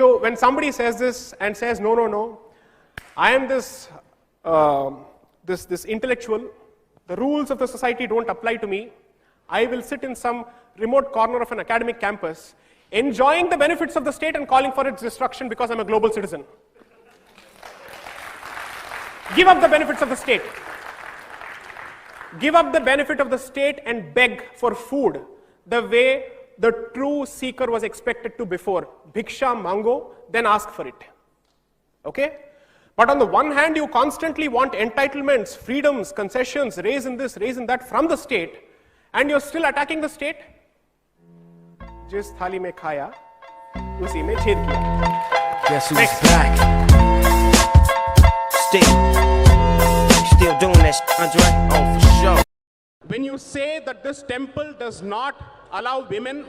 So when somebody says this and says, no, no, no, I am this intellectual, the rules of the society don't apply to me, I will sit in some remote corner of an academic campus, enjoying the benefits of the state and calling for its destruction because I'm a global citizen. Give up the benefits of the state. Give up the benefit of the state and beg for food the way the true seeker was expected to before. Bhiksha mango, then ask for it. Okay? But on the one hand, you constantly want entitlements, freedoms, concessions, raise in this, raise in that from the state, and you're still attacking the state. Jis thali mein khaya, usi mein chhed kiya. Guess who's back? Still doing that shit, Andre? Oh, for sure. When you say that this temple does not allow women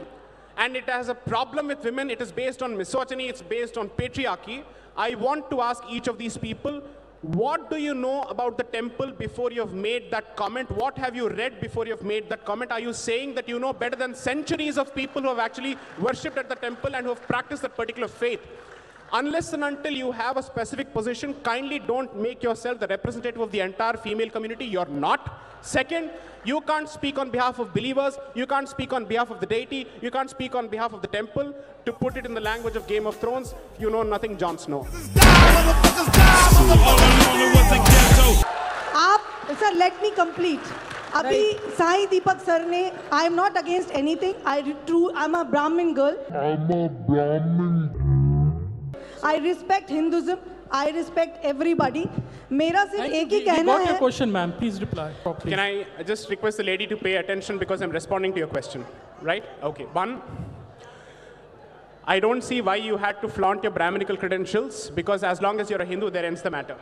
and it has a problem with women, it is based on misogyny, it's based on patriarchy, I want to ask each of these people, what do you know about the temple before you have made that comment? What have you read before you have made that comment? Are you saying that you know better than centuries of people who have actually worshipped at the temple and who have practiced that particular faith? Unless and until you have a specific position, kindly don't make yourself the representative of the entire female community. You're not. Second, you can't speak on behalf of believers, you can't speak on behalf of the deity, you can't speak on behalf of the temple. To put it in the language of Game of Thrones, you know nothing, Jon Snow. Sir, let me complete. Abhi Sai Deepak sir ne, I am not against anything. I'm a Brahmin girl. I respect Hinduism. I respect everybody. Mera sirf ek hi kehna hai. Got your question, ma'am. Please reply properly. Can I just request the lady to pay attention because I'm responding to your question, right? Okay. One, I don't see why you had to flaunt your Brahminical credentials because as long as you're a Hindu, there ends the matter.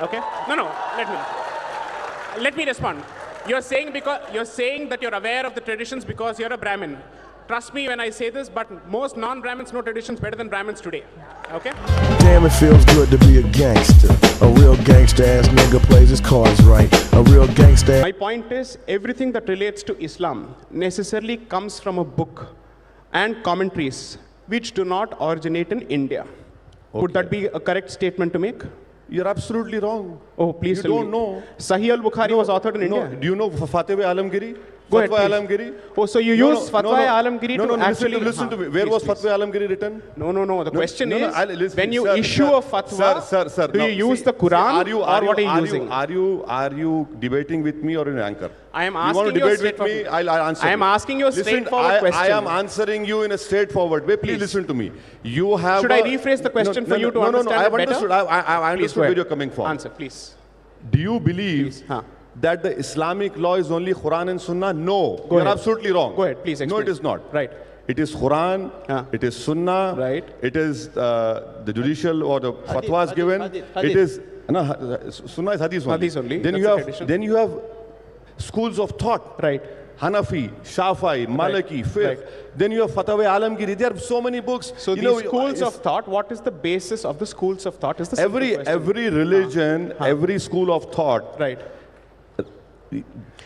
Okay? No. Let me respond. You're saying that you're aware of the traditions because you're a Brahmin. Trust me when I say this, but most non-Brahmins know traditions better than Brahmins today. Okay? Damn, it feels good to be a gangster. A real gangster-ass nigga plays his cards right. A real gangster. My point is, everything that relates to Islam necessarily comes from a book and commentaries which do not originate in India. Okay. Would that be a correct statement to make? You're absolutely wrong. Oh, please tell me. You don't know. Sahih al-Bukhari was authored in India. Do you know Fatwa Alamgiri? Go ahead, Fatwa Alamgiri? Oh, so you use Fatwa Alamgiri to actually... Listen to me. Where was Fatwa Alamgiri written? No. The question is, when you issue a fatwa, do you use the Quran or what are you using? Are you debating with me or an anchor? I am asking you. You want to debate with me? I'll answer. I am asking you a straightforward question. I am answering you in a straightforward way. Please listen to me. You have. Should I rephrase the question for you to understand it better? I understood where you're coming from. Answer, please. Do you believe that the Islamic law is only Quran and Sunnah? No. You're absolutely wrong. Go ahead, please explain. No, it is not. Right. It is Quran, it is Sunnah, right. It is the judicial or the fatwas given. It is Sunnah is Hadith only. Hadith only. Then you have schools of thought. Right. Hanafi, Shafi'i, Maliki, Fiqh. Right. Then you have Fatwa Alamgiri. There are so many books. So these schools of thought, what is the basis of the schools of thought? Is the every religion, every school of thought. Right.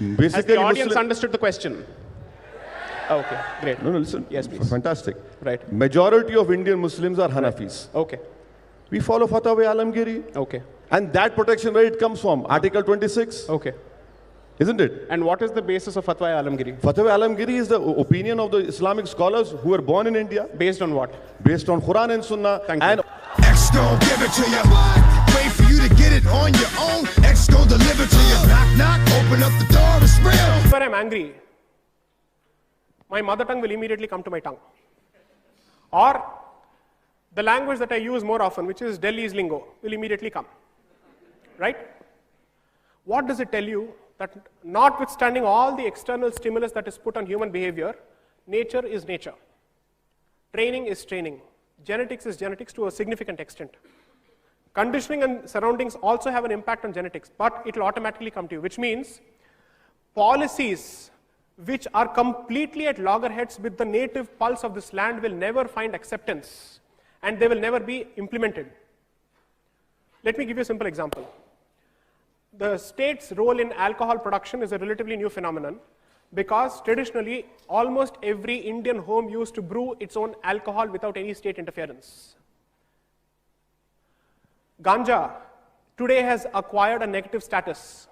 Basically, has the audience understood the question? Okay, great. No, listen. Yes, please. Fantastic. Right. Majority of Indian Muslims are Hanafis. Right. Okay. We follow Fatwa Alamgiri. Okay. And that protection, where it comes from? Article 26. Okay. Isn't it? And what is the basis of Fatwa Alamgiri? Fatwa Alamgiri is the opinion of the Islamic scholars who were born in India. Based on what? Based on Quran and Sunnah. Thank you. X gon' give it to you. Wait for you to get it on your own. X gon' deliver to you. Knock, knock, open up the door, it's real. When I'm angry, my mother tongue will immediately come to my tongue. Or the language that I use more often, which is Delhi's lingo, will immediately come. Right? What does it tell you? That notwithstanding all the external stimulus that is put on human behavior, nature is nature. Training is training. Genetics is genetics to a significant extent. Conditioning and surroundings also have an impact on genetics, but it will automatically come to you, which means policies which are completely at loggerheads with the native pulse of this land will never find acceptance, and they will never be implemented. Let me give you a simple example. The state's role in alcohol production is a relatively new phenomenon. because traditionally almost every Indian home used to brew its own alcohol without any state interference. Ganja today has acquired a negative status.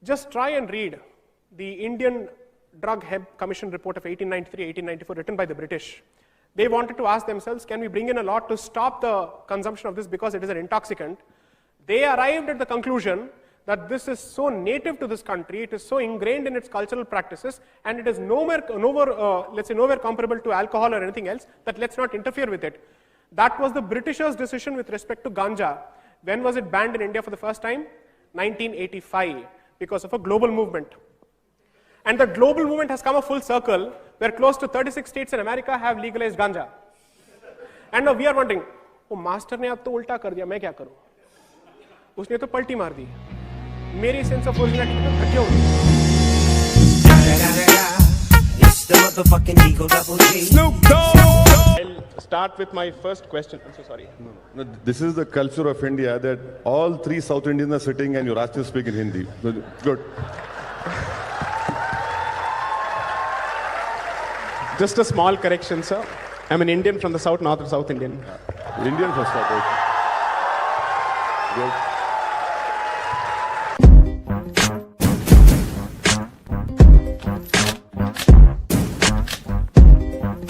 Just try and read the Indian Drug Hemp Commission report of 1893-1894 written by the British. They wanted to ask themselves, can we bring in a law to stop the consumption of this because it is an intoxicant? They arrived at the conclusion that this is so native to this country, it is so ingrained in its cultural practices, and it is nowhere comparable to alcohol or anything else, that let's not interfere with it. That was the Britishers' decision with respect to ganja. When was it banned in India for the first time? 1985, because of a global movement. And the global movement has come a full circle, where close to 36 states in America have legalized ganja. And now we are wondering, oh, master ne ab to ulta kar diya, main kya karu? Usne to palti maar di. Meri sense of originality to घटिया हो गई. It's the motherfucking Eagle Double G. Snoop Dogg. I'll start with my first question. I'm so sorry. No, this is the culture of India that all three South Indians are sitting and you're asked to speak in Hindi. Good. Just a small correction, sir. I'm an Indian from the south, not a South Indian. Indian first topic. Good.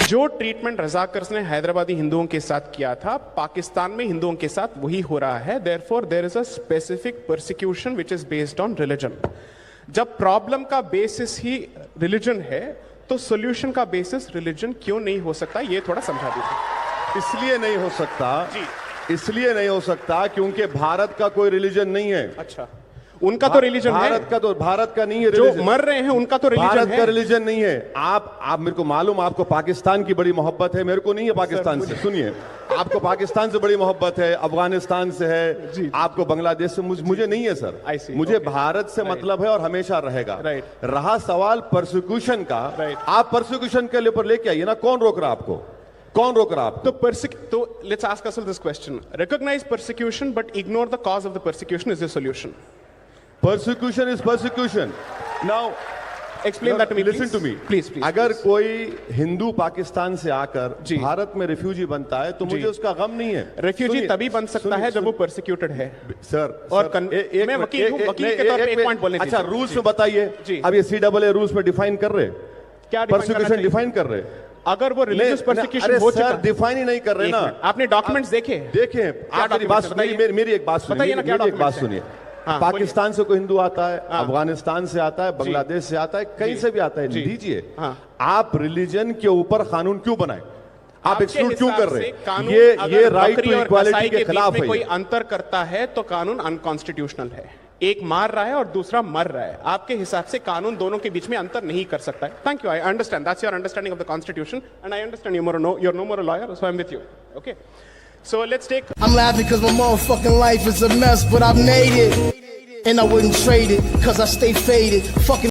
जो treatment रजाकर्स ने हैदराबादी हिंदुओं के साथ किया था, पाकिस्तान में हिंदुओं के साथ वही हो रहा है. Therefore, there is a specific persecution which is based on religion. जब प्रॉब्लम का बेसिस ही रिलीजन है, तो सॉल्यूशन का बेसिस रिलीजन क्यों नहीं हो सकता? ये थोड़ा समझा दीजिए. इसलिए नहीं हो सकता, इसलिए नहीं हो सकता क्योंकि भारत का कोई रिलीजन नहीं है. अच्छा, उनका तो रिलीजन है. भारत का नहीं है. जो मर रहे हैं उनका तो रिलीजन है. भारत का रिलीजन नहीं है. आप मेरे को मालूम, आपको पाकिस्तान की बड़ी मोहब्बत है, मेरे को नहीं है पाकिस्तान से. सुनिए, आपको पाकिस्तान से बड़ी मोहब्बत है, अफगानिस्तान से है, आपको बांग्लादेश से. मुझे नहीं है सर. मुझे भारत से मतलब है और हमेशा रहेगा. रहा सवाल परसिक्यूशन का, आप परसिक्यूशन के ऊपर लेके आइए ना. कौन रोक रहा आपको? कौन रोक रहा आपको? तो let's ask ourselves this question. Recognize persecution but ignore the cause of the persecution is the solution. Persecution is persecution. Now, explain that to me. Listen to me. Please. अगर कोई हिंदू पाकिस्तान से आकर भारत में रिफ्यूजी बनता है, तो मुझे उसका गम नहीं है. रिफ्यूजी तभी बन सकता है जब वो परसिक्यूटेड है. सर, और मैं वकील हूं, वकील के तौर पे एक पॉइंट बोलने दीजिए. अच्छा, रूल्स में बताइए. अब ये CAA रूल्स में डिफाइन कर रहे, क्या परसिक्यूशन डिफाइन कर रहे? अगर वो रिलीजियस परसिक्यूशन हो चुका, डिफाइन ही नहीं कर रहे ना. आपने डॉक्यूमेंट्स देखे? आप मेरी बात सुनिए, मेरी एक बात सुनिए. पाकिस्तान से कोई हिंदू आता है, अफगानिस्तान से आता है, बांग्लादेश से आता है, कहीं से भी आता है. दीजिए, आप रिलीजन के ऊपर कानून क्यों बनाए? आप एक्सक्लूड क्यों कर रहे हैं? ये राइट टू इक्वालिटी के खिलाफ है. कोई अंतर करता है तो कानून अनकॉन्स्टिट्यूशनल है. एक मार रहा है और दूसरा मर रहा है. आपके हिसाब से कानून दोनों के बीच में अंतर नहीं कर सकता है. Thank you. I understand. That's your understanding of the constitution and I understand you're no more a lawyer, so I'm with you. Okay. So let's take. I'm laughing because my motherfucking life is a mess, but I've made it. And I wouldn't trade it, cause I stay faded. Fucking